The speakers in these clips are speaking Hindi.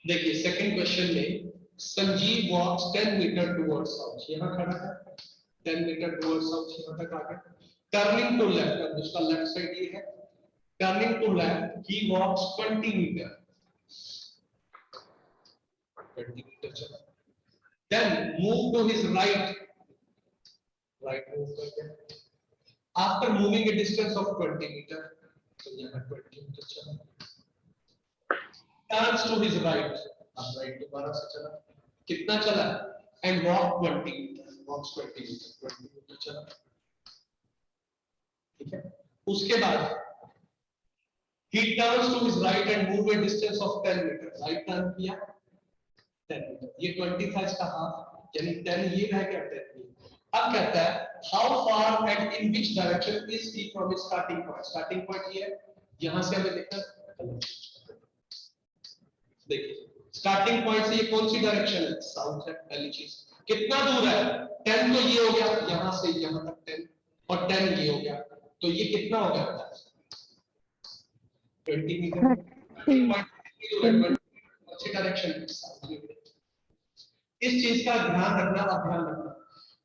देखिए सेकंड क्वेश्चन में संजीव वॉक्स 10 मीटर टुवर्ड्स साउथ, यहाँ खड़ा है 10 मीटर टुवर्ड्स साउथ, यहाँ तक आ गया। टर्निंग टू लेफ्ट, अब उसका लेफ्ट साइड ये है, turning to left he walks 20 meter, 20 metre चला। Then move to his right, right move कर गया। After moving a distance of 20 meter, तो यहाँ 20 मीटर चला। टर्न्स टू हिज राइट, अब राइट दोबारा से चला, कितना चला, and walk 20 meter, walks 20 meter, 20 metre चला। ठीक है, उसके बाद he turns to his right and move a distance of 10 metre, right turn किया 10 मीटर, ये 20 था इसका हाफ, यानी 10 ये रह गया 10 ये। अब कहता है how far and in which direction is he from his starting point, starting point ये है, यहां से हमें देखना, देखिए स्टार्टिंग पॉइंट से ये कौन सी डायरेक्शन है, साउथ है, पहली चीज। कितना दूर है, 10 तो ये हो गया, यहां से यहां तक 10, और 10 ये हो गया, तो ये कितना हो गया 20 मीटर। अच्छी डायरेक्शन है साउथ में। इस चीज का ध्यान रखना, आप ध्यान रखना,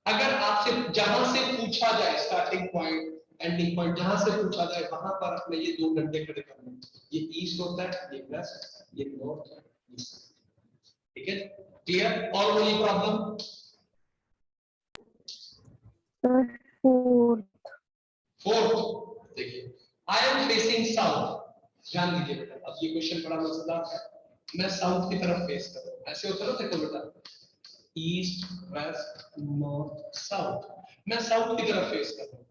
अगर आपसे जहां से पूछा जाए स्टार्टिंग पॉइंट एंडिंग पॉइंट, जहां से पूछा जाए वहां पर अपने ये दो डंडे खड़े करने, ये ईस्ट होता है, ये वेस्ट, ये नॉर्थ है, ठीक है, क्लियर। और कोई प्रॉब्लम? फोर्थ देखिए, आई एम फेसिंग साउथ, ध्यान दीजिए बेटा, अब ये क्वेश्चन बड़ा मजेदार है। मैं साउथ की तरफ फेस कर रहा हूं, ऐसे होता है ना, देखो बेटा, ईस्ट वेस्ट नॉर्थ साउथ, मैं साउथ की तरफ फेस कर रहा हूं।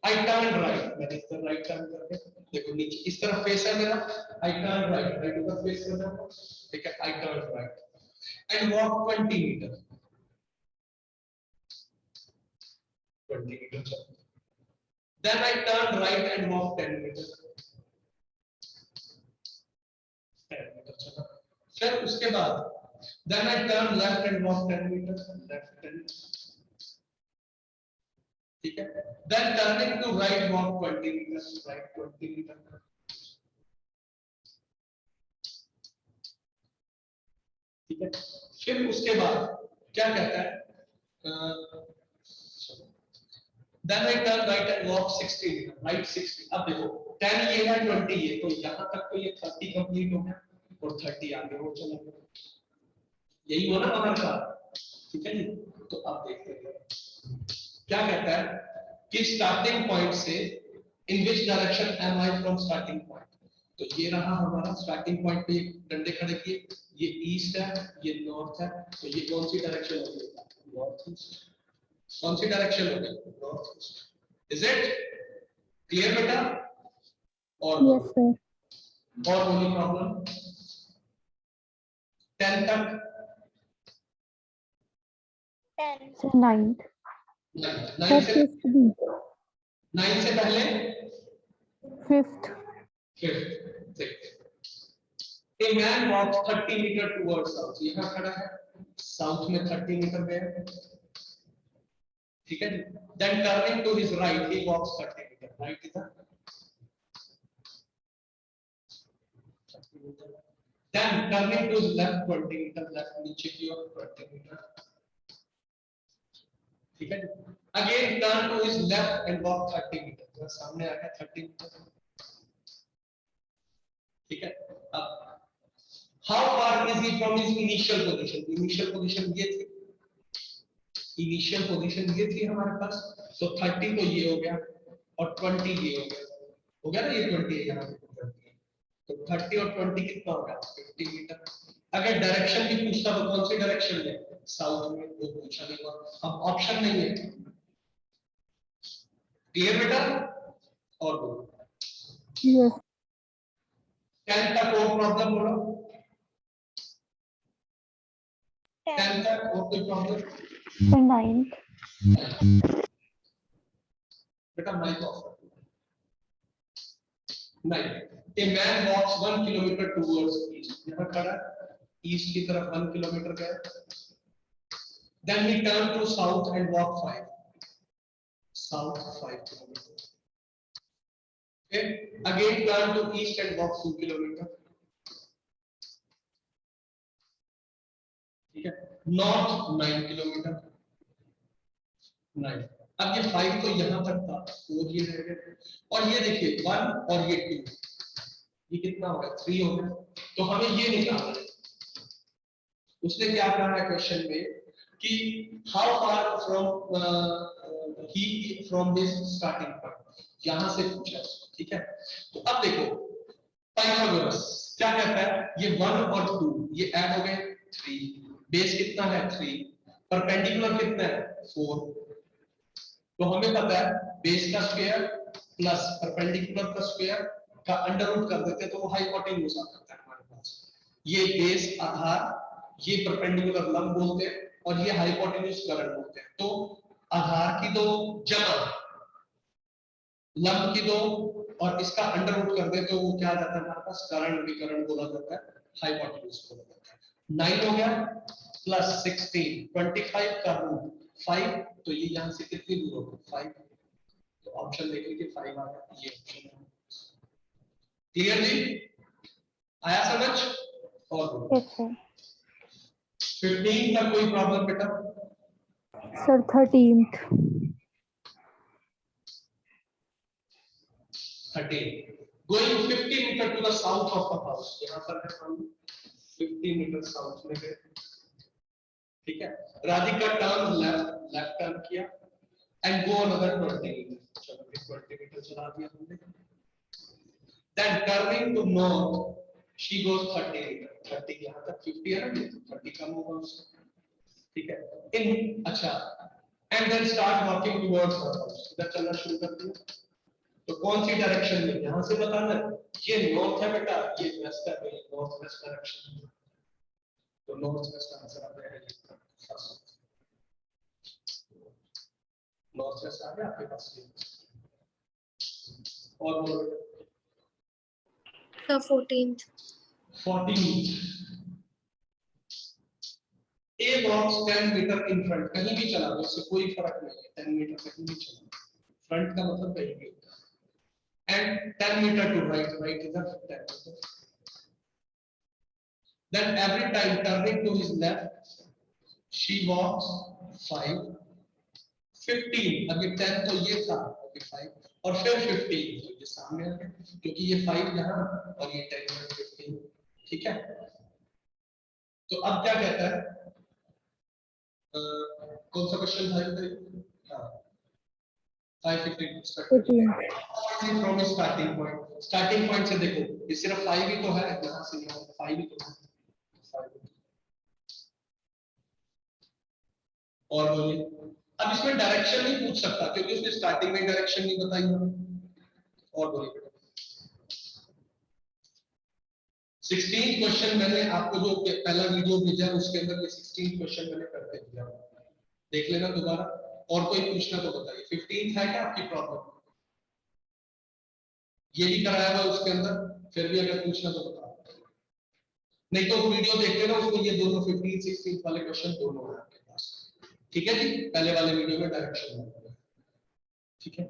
आई टर्न राइट, मैंने इस तरफ राइट टर्न करके, देखो नीचे इस तरफ फेस है मेरा, आई टर्न राइट, राइट की तरफ फेस कर रहा हूं, ठीक है, I turn right and walk 20 meter, 20 meter, then I turn right and walk 10 meter, 10 meter चला। फिर उसके बाद then I turn left and walk 10 meter, left 10, ठीक है, then turning to right walk 20 meter, right 20 meter, ठीक है। फिर उसके बाद क्या कहता है, then I turn right and walk 60 meter, right 60। अब देखो 10 ये है, 20 ये, तो यहाँ तक तो ये 30 कंप्लीट हो गया, और 30 आगे हो चला गया, यही हो ना हमारे साथ, ठीक है जी। तो अब देखते हैं क्या कहता है कि स्टार्टिंग पॉइंट से in which direction am I from starting point, तो ये रहा हमारा स्टार्टिंग पॉइंट पे डंडे खड़े किए, ये ईस्ट है, ये नॉर्थ है, तो ये कौन सी डायरेक्शन होगी, नॉर्थ ईस्ट। कौन सी डायरेक्शन होगी, north east. Is it clear बेटा? और यस सर। और कोई प्रॉब्लम? 10 तक, 9 9 से पहले 5th, A man walks 30 meter towards south, यहाँ खड़ा है, साउथ में 30 मीटर गया, ठीक है। Then turning to his right, he walks 30 meter, right इधर, 30 meter. Then turning to his left 20 meter, left नीचे की ओर 20 meter, ठीक है। Again turn to his left and walk 30 meter, सामने आ गया 30 meter, ठीक है। अब how far is he from his initial position, initial position ये थी, इनिशियल पोजीशन ये थी हमारे पास, तो 30 तो ये हो गया और 20 ये हो गया ना, ये 20 है यहाँ पे 20 है, तो 30 और 20 कितना होगा 50 मीटर। अगर डायरेक्शन भी पूछता तो कौन सी डायरेक्शन में, साउथ में, वो पूछा नहीं हुआ, अब ऑप्शन नहीं है, क्लियर बेटा? और बोलो यस 10 तक और प्रॉब्लम बोलो, 10 तक और कोई प्रॉब्लम? 9 बेटा माइक ऑफ कर, 9 a man walks 1 kilometer towards east, यहां खड़ा ईस्ट की तरफ 1 किलोमीटर गया, then he turn to south and walk 5, south 5 kilometer, फिर again turn to east and walk 2 kilometer, ठीक है, नॉर्थ 9 किलोमीटर 9। अब ये 5 तो यहां तक था, 4 ये रह गए, और ये देखिए 1 और ये 2, ये कितना हो गया 3 हो गया। तो हमें ये निकालना है। उसने क्या कहा है क्वेश्चन में कि how far from he from this starting point, यहां से पूछा है, ठीक है। तो अब देखो पाइथागोरस क्या कहता है, ये 1 और 2 ये ऐड हो गए 3, बेस कितना है 3, परपेंडिकुलर कितना है 4। तो हमें पता है बेस का स्क्वायर प्लस परपेंडिकुलर का स्क्वायर का अंडर रूट कर देते हैं तो वो हाइपोटेन्यूज आ जाता है हमारे पास। ये बेस आधार, ये परपेंडिकुलर लंब बोलते हैं, और ये हाइपोटेन्यूज करण बोलते हैं। तो आधार की दो जमा लंब की दो और इसका अंडर रूट कर दे तो वो क्या आ जाता है हमारे पास, करण विकर्ण बोला जाता है, हाइपोटेन्यूज बोला जाता है। 9 हो गया प्लस 16, 25 का रूट 5, तो ये यहां से कितनी दूर होगा 5, तो ऑप्शन देख लीजिए 5 आ गया, ये ऑप्शन है। क्लियर जी, आया समझ? और Yes, sir. 15 का कोई प्रॉब्लम बेटा? Sir, 13th. 13 going 50 meter to the south of the house, यहाँ पर है हम 50 मीटर साउथ में गए, ठीक है। Radhika turn left, left turn किया एंड गो अनदर 20 मीटर, चलो 20 मीटर चला दिया हमने। Then turning to north she goes 30 metre, 30 यहाँ तक 50 है ना, 30 कम होगा उससे, ठीक है। इन अच्छा and then start walking towards her house, इधर चलना शुरू कर दिया। तो कौन सी डायरेक्शन में, यहां से बताना है, ये नॉर्थ है बेटा, ये वेस्ट है, ये नॉर्थ वेस्ट डायरेक्शन, तो नॉर्थ वेस्ट आंसर आ जाएगा ये फर्स्ट, नॉर्थ वेस्ट आ गया आपके पास ये। और बोलो 14th 14 A walks 10 metre in front, कहीं भी चला दो इससे कोई फर्क नहीं है, 10 मीटर कहीं भी चला, फ्रंट का मतलब कहीं भी होता है। and 10 meter to right, right is a 10 meter. Then every time turning to his left, she walks 5, 15, अभी 10 तो ये था, अभी 5 और फिर 15, तो ये सामने आ गया क्योंकि ये 5 यहाँ और ये 10 और 15, ठीक है। तो अब क्या कहता है, कौन सा क्वेश्चन था? हाँ 515 from starting point, starting point से देखो ये सिर्फ 5 ही तो है, यहां से यहां 5 ही तो है। और बोलिए, अब इसमें डायरेक्शन नहीं पूछ सकता क्योंकि उसने स्टार्टिंग में डायरेक्शन नहीं बताई हमें। और बोलिए 16 क्वेश्चन मैंने आपको जो पहला वीडियो भेजा उसके अंदर ये 16 क्वेश्चन मैंने करके दिया, देख लेना दोबारा। और कोई पूछना तो बताइए, 15 है क्या आपकी प्रॉब्लम? ये भी कराया हुआ उसके अंदर, फिर भी अगर पूछना तो बताओ, नहीं तो वीडियो देख लेना, उसमें ये दोनों 15 16 वाले क्वेश्चन दोनों है आपके पास, ठीक है जी। पहले वाले वीडियो में डायरेक्शन, ठीक है।